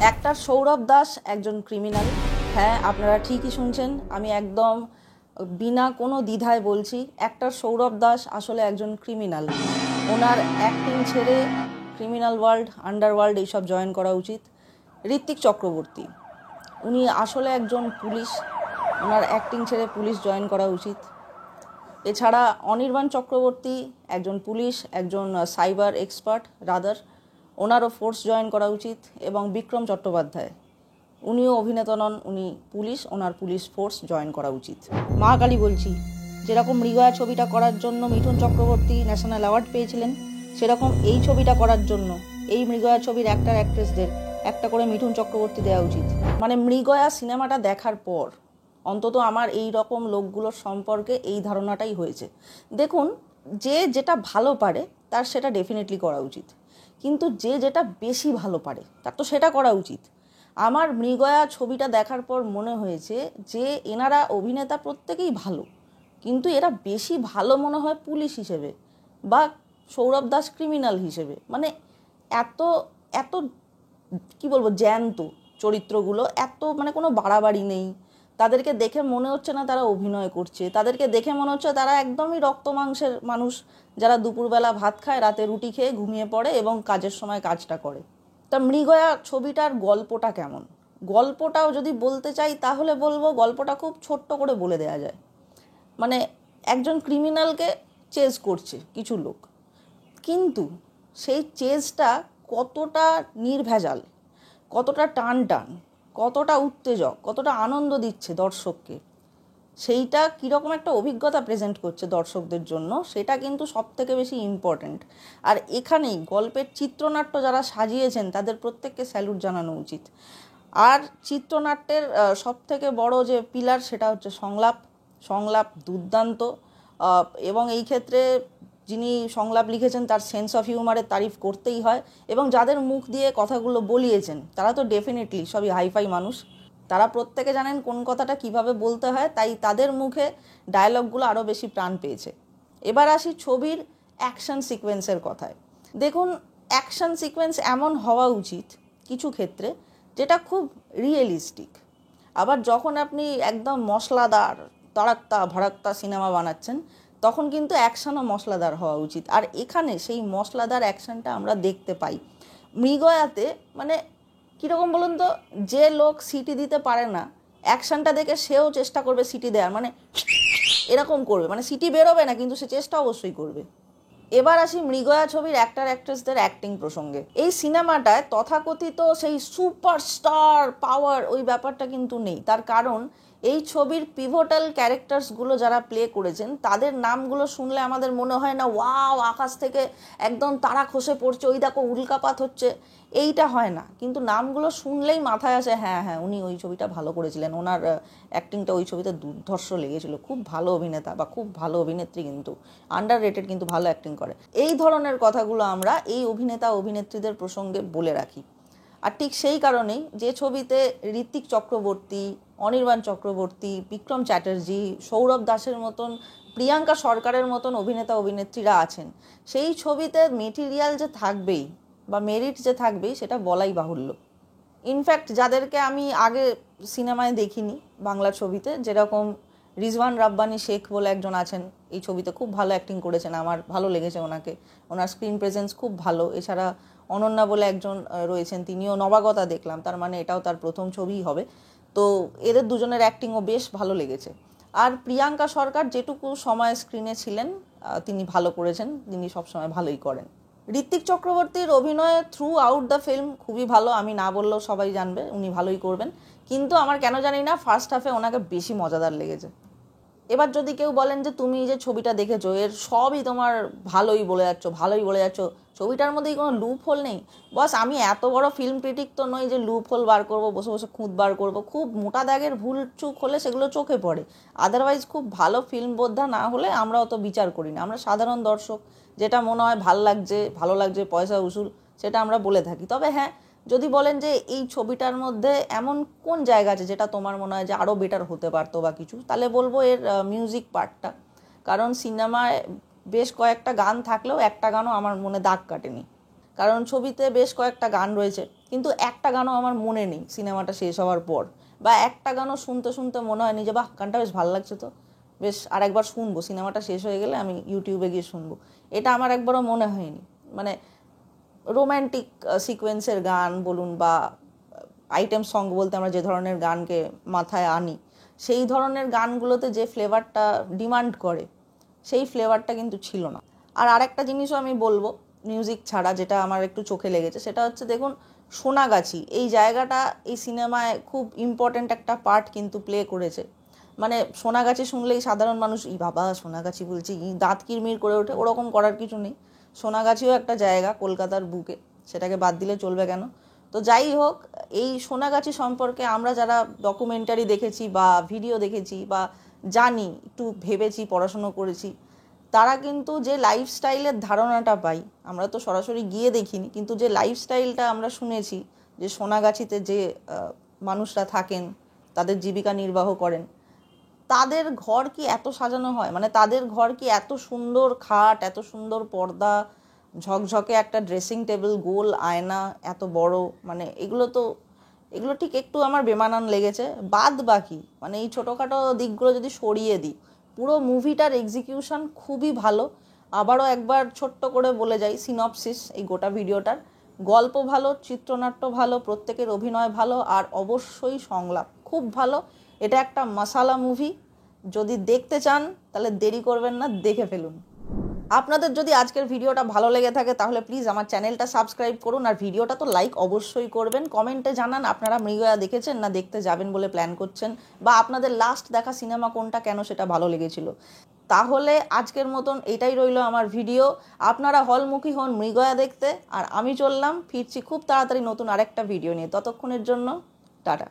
Actor Sourav Das একজন criminal. হ্যাঁ, আপনারা ঠিকই শুনছেন, আমি একদম বিনা কোনো দ্বিধায় বলছি, অ্যাক্টর সৌরভ দাস আসলে একজন ক্রিমিনাল। ওনার অ্যাক্টিং ছেড়ে ক্রিমিনাল ওয়ার্ল্ড, আন্ডারওয়ার্ল্ড এইসব জয়েন করা উচিত। ঋত্বিক চক্রবর্তী, উনি আসলে একজন পুলিশ, ওনার অ্যাক্টিং ছেড়ে পুলিশ জয়েন করা উচিত। এছাড়া অনির্বাণ চক্রবর্তী একজন পুলিশ, একজন সাইবার এক্সপার্ট রাদার, ওনারও ফোর্স জয়েন করা উচিত। এবং বিক্রম চট্টোপাধ্যায়, উনিও অভিনেতা নন, উনি পুলিশ, ওনার পুলিশ ফোর্স জয়েন করা উচিত। মা কালী বলছি, যেরকম মৃগয়া ছবিটা করার জন্য মিঠুন চক্রবর্তী ন্যাশনাল অ্যাওয়ার্ড পেয়েছিলেন, সেরকম এই ছবিটা করার জন্য এই মৃগয়া ছবির অ্যাক্টর অ্যাক্ট্রেসদের একটা করে মিঠুন চক্রবর্তী দেওয়া উচিত। মানে মৃগয়া সিনেমাটা দেখার পর অন্তত আমার এই রকম লোকগুলোর সম্পর্কে এই ধারণাটাই হয়েছে। দেখুন, যে যেটা ভালো পারে তার সেটা ডেফিনেটলি করা উচিত, কিন্তু যে যেটা বেশি ভালো পারে তার তো সেটা করা উচিত। আমার মৃগয়া ছবিটা দেখার পর মনে হয়েছে যে এনারা অভিনেতা প্রত্যেকেই ভালো, কিন্তু এরা বেশি ভালো মনে হয় পুলিশ হিসেবে বা সৌরভ দাস ক্রিমিনাল হিসেবে। মানে এত এত কি বলবো, জ্যান্ত চরিত্রগুলো, এত মানে কোনো বাড়াবাড়ি নেই। তাদেরকে দেখে মনে হচ্ছে না তারা অভিনয় করছে, তাদেরকে দেখে মনে হচ্ছে তারা একদমই রক্ত মাংসের মানুষ, যারা দুপুরবেলা ভাত খায়, রাতে রুটি খেয়ে ঘুমিয়ে পড়ে এবং কাজের সময় কাজটা করে। তা মৃগয়া ছবিটার গল্পটা কেমন, গল্পটাও যদি বলতে চাই তাহলে বলবো গল্পটা খুব ছোট্ট করে বলে দেয়া যায়। মানে একজন ক্রিমিনালকে চেজ করছে কিছু লোক, কিন্তু সেই চেজটা কতটা নির্ভেজাল, কতটা টান টান, কতটা উত্তেজক, কতটা আনন্দ দিচ্ছে দর্শককে, সেইটা কীরকম একটা অভিজ্ঞতা প্রেজেন্ট করছে দর্শকদের জন্য, সেটা কিন্তু সব থেকে বেশি ইম্পর্ট্যান্ট। আর এখানেই গল্পের চিত্রনাট্য যারা সাজিয়েছেন তাদের প্রত্যেককে স্যালুট জানানো উচিত। আর চিত্রনাট্যের সব থেকে বড় যে পিলার সেটা হচ্ছে সংলাপ। সংলাপ দুর্দান্ত, এবং এই ক্ষেত্রে যিনি সংলাপ লিখেছেন তার সেন্স অফ হিউমারের তারিফ করতেই হয়। এবং যাদের মুখ দিয়ে কথাগুলো বলিয়েছেন তারা তো ডেফিনেটলি সবই হাইফাই মানুষ, তারা প্রত্যেকে জানেন কোন কথাটা কিভাবে বলতে হয়, তাই তাদের মুখে ডায়লগগুলো আরও বেশি প্রাণ পেয়েছে। এবার আসি ছবির অ্যাকশন সিকোয়েন্সের কথায়। দেখুন, অ্যাকশন সিকোয়েন্স এমন হওয়া উচিত কিছু ক্ষেত্রে যেটা খুব রিয়েলিস্টিক। আবার যখন আপনি একদম মশলাদার তাড়াক্তা ভড়াক্তা সিনেমা বানাচ্ছেন, তখন কিন্তু অ্যাকশনও মশলাদার হওয়া উচিত। আর এখানে সেই মশলাদার অ্যাকশনটা আমরা দেখতে পাই মৃগয়াতে। মানে কীরকম বলুন তো, যে লোক সিটি দিতে পারে না, অ্যাকশনটা দেখে সেও চেষ্টা করবে সিটি দেওয়ার, মানে এরকম করবে, মানে সিটি বেরোবে না কিন্তু সে চেষ্টা অবশ্যই করবে। এবার আসি মৃগয়া ছবির অ্যাক্টর অ্যাক্ট্রেসদের অ্যাক্টিং প্রসঙ্গে। এই সিনেমাটায় তথাকথিত সেই সুপারস্টার পাওয়ার ওই ব্যাপারটা কিন্তু নেই। তার কারণ এই ছবির পিভটাল ক্যারেক্টার্সগুলো যারা প্লে করেছেন তাদের নামগুলো শুনলে আমাদের মনে হয় না ওয়াও আকাশ থেকে একদম তারা খসে পড়ছে, ওই দেখো উল্কাপাত হচ্ছে, এইটা হয় না। কিন্তু নামগুলো শুনলেই মাথায় আসে হ্যাঁ হ্যাঁ উনি ওই ছবিটা ভালো করেছিলেন, ওনার অ্যাক্টিংটা ওই ছবিতে দুর্ধর্ষ লেগেছিল, খুব ভালো অভিনেতা বা খুব ভালো অভিনেত্রী, কিন্তু আন্ডার রেটেড, কিন্তু ভালো অ্যাক্টিং করে। এই ধরনের কথাগুলো আমরা এই অভিনেতা অভিনেত্রীদের প্রসঙ্গে বলে রাখি। আর ঠিক সেই কারণেই যে ছবিতে ঋত্বিক চক্রবর্তী, অনির্বাণ চক্রবর্তী, বিক্রম চ্যাটার্জি, সৌরভ দাসের মতন, প্রিয়াঙ্কা সরকারের মতন অভিনেতা অভিনেত্রীরা আছেন, সেই ছবিতে মেটেরিয়াল যে থাকবেই বা মেরিট যে থাকবেই সেটা বলাই বাহুল্য। ইনফ্যাক্ট যাদেরকে আমি আগে সিনেমায় দেখিনি বাংলা ছবিতে, যেরকম রিজওয়ান রাব্বানি শেখ বলে একজন আছেন, এই ছবিতে খুব ভালো অ্যাক্টিং করেছেন, আমার ভালো লেগেছে ওনাকে, ওনার স্ক্রিন প্রেজেন্স খুব ভালো। এছাড়া অনন্যা বলে একজন রয়েছেন, তিনিও নবাগতা দেখলাম, তার মানে এটাও তার প্রথম ছবিই হবে। তো এদের দুজনের অ্যাক্টিংও বেশ ভালো লেগেছে। আর প্রিয়াঙ্কা সরকার যেটুকু সময় স্ক্রিনে ছিলেন তিনি ভালো করেছেন, তিনি সবসময় ভালোই করেন। ঋত্বিক চক্রবর্তীর অভিনয় থ্রু আউট দ্য ফিল্ম খুবই ভালো, আমি না বললেও সবাই জানবে উনি ভালোই করবেন। কিন্তু আমার কেন জানি না ফার্স্ট হাফে ওনাকে বেশি মজাদার লেগেছে। এবার যদি কেউ বলেন যে তুমি যে ছবিটা দেখেছো এর সবই তোমার ভালোই বলে যাচ্ছ, ভালোই বলে যাচ্ছ, ছবিটার মধ্যেই কোনো লুপ হোল নেই, বস আমি এত বড় ফিল্ম ক্রিটিক তো নই যে লুপ হোল বার করবো, বসে বসে খুঁত বার করবো। খুব মোটা দাগের ভুল চুক হলে সেগুলো চোখে পড়ে, আদারওয়াইজ খুব ভালো ফিল্ম বোদ্ধা না হলে আমরা অত বিচার করি না। আমরা সাধারণ দর্শক, যেটা মনে হয় ভালো লাগছে পয়সা উসুল, সেটা আমরা বলে থাকি। তবে হ্যাঁ, যদি বলেন যে এই ছবিটার মধ্যে এমন কোন জায়গা আছে যেটা তোমার মনে হয় যে আরও বেটার হতে পারতো বা কিছু, তাহলে বলবো এর মিউজিক পার্টটা। কারণ সিনেমায় বেশ কয়েকটা গান থাকলেও একটা গানও আমার মনে দাগ কাটেনি। কারণ ছবিতে বেশ কয়েকটা গান রয়েছে, কিন্তু একটা গানও আমার মনে নেই সিনেমাটা শেষ হওয়ার পর, বা একটা গানও শুনতে শুনতে মনে হয়নি যে বাহ গানটা বেশ ভালো লাগছে, তো বেশ আরেকবার শুনবো, সিনেমাটা শেষ হয়ে গেলে আমি ইউটিউবে গিয়ে শুনবো, এটা আমার একবারও মনে হয়নি। মানে রোম্যান্টিক সিকোয়েন্সের গান বলুন বা আইটেম সং বলতে আমরা যে ধরনের গানকে মাথায় আনি, সেই ধরনের গানগুলোতে যে ফ্লেভারটা ডিমান্ড করে সেই ফ্লেভারটা কিন্তু ছিল না। আর আরেকটা জিনিসও আমি বলবো মিউজিক ছাড়া, যেটা আমার একটু চোখে লেগেছে, সেটা হচ্ছে দেখুন সোনাগাছি এই জায়গাটা এই সিনেমায় খুব ইম্পর্ট্যান্ট একটা পার্ট কিন্তু প্লে করেছে। মানে সোনাগাছি শুনলেই সাধারণ মানুষ ই বাবা সোনাগাছি বলছি ই দাঁত কিরমির করে ওঠে, ওরকম করার কিছু নেই। সোনাগাছিও একটা জায়গা কলকাতার বুকে, সেটাকে বাদ দিলে চলবে কেন? তো যাই হোক, এই সোনাগাছি সম্পর্কে আমরা যারা ডকুমেন্টারি দেখেছি বা ভিডিও দেখেছি বা জানি, একটু ভেবেছি, পড়াশুনো করেছি, তারা কিন্তু যে লাইফস্টাইলের ধারণাটা পাই, আমরা তো সরাসরি গিয়ে দেখিনি, কিন্তু যে লাইফস্টাইলটা আমরা শুনেছি, যে সোনাগাছিতে যে মানুষরা থাকেন, তাদের জীবিকা নির্বাহ করেন, তাদের ঘর কি এত সাজানো হয়? মানে তাদের ঘর কি এত সুন্দর খাট, এত সুন্দর পর্দা, ঝকঝকে একটা ড্রেসিং টেবিল, গোল আয়না এত বড়, মানে এগুলো ঠিক একটু আমার বেমানান লেগেছে। বাদ বাকি মানে এই ছোটোখাটো দিকগুলো যদি সরিয়ে দিই, পুরো মুভিটার এক্সিকিউশন খুবই ভালো। আবারও একবার ছোট্ট করে বলে যাই সিনপসিস এই গোটা ভিডিওটার: গল্প ভালো, চিত্রনাট্য ভালো, প্রত্যেকের অভিনয় ভালো, আর অবশ্যই সংলাপ খুব ভালো। এটা একটা মশালা মুভি, যদি দেখতে চান তাহলে দেরি করবেন না, দেখে ফেলুন। আপনাদের যদি আজকের ভিডিওটা ভালো লেগে থাকে তাহলে প্লিজ আমার চ্যানেলটা সাবস্ক্রাইব করুন, আর ভিডিওটা তো লাইক অবশ্যই করবেন। কমেন্টে জানান আপনারা মৃগয়া দেখেছেন না দেখতে যাবেন বলে প্ল্যান করছেন, বা আপনাদের লাস্ট দেখা সিনেমা কোনটা, কেন সেটা ভালো লেগেছিল। তাহলে আজকের মতন এটাই রইল আমার ভিডিও। আপনারা হলমুখী হন মৃগয়া দেখতে, আর আমি চললাম, ফিরছি খুব তাড়াতাড়ি নতুন আরেকটা ভিডিও নিয়ে। ততক্ষণের জন্য টাটা।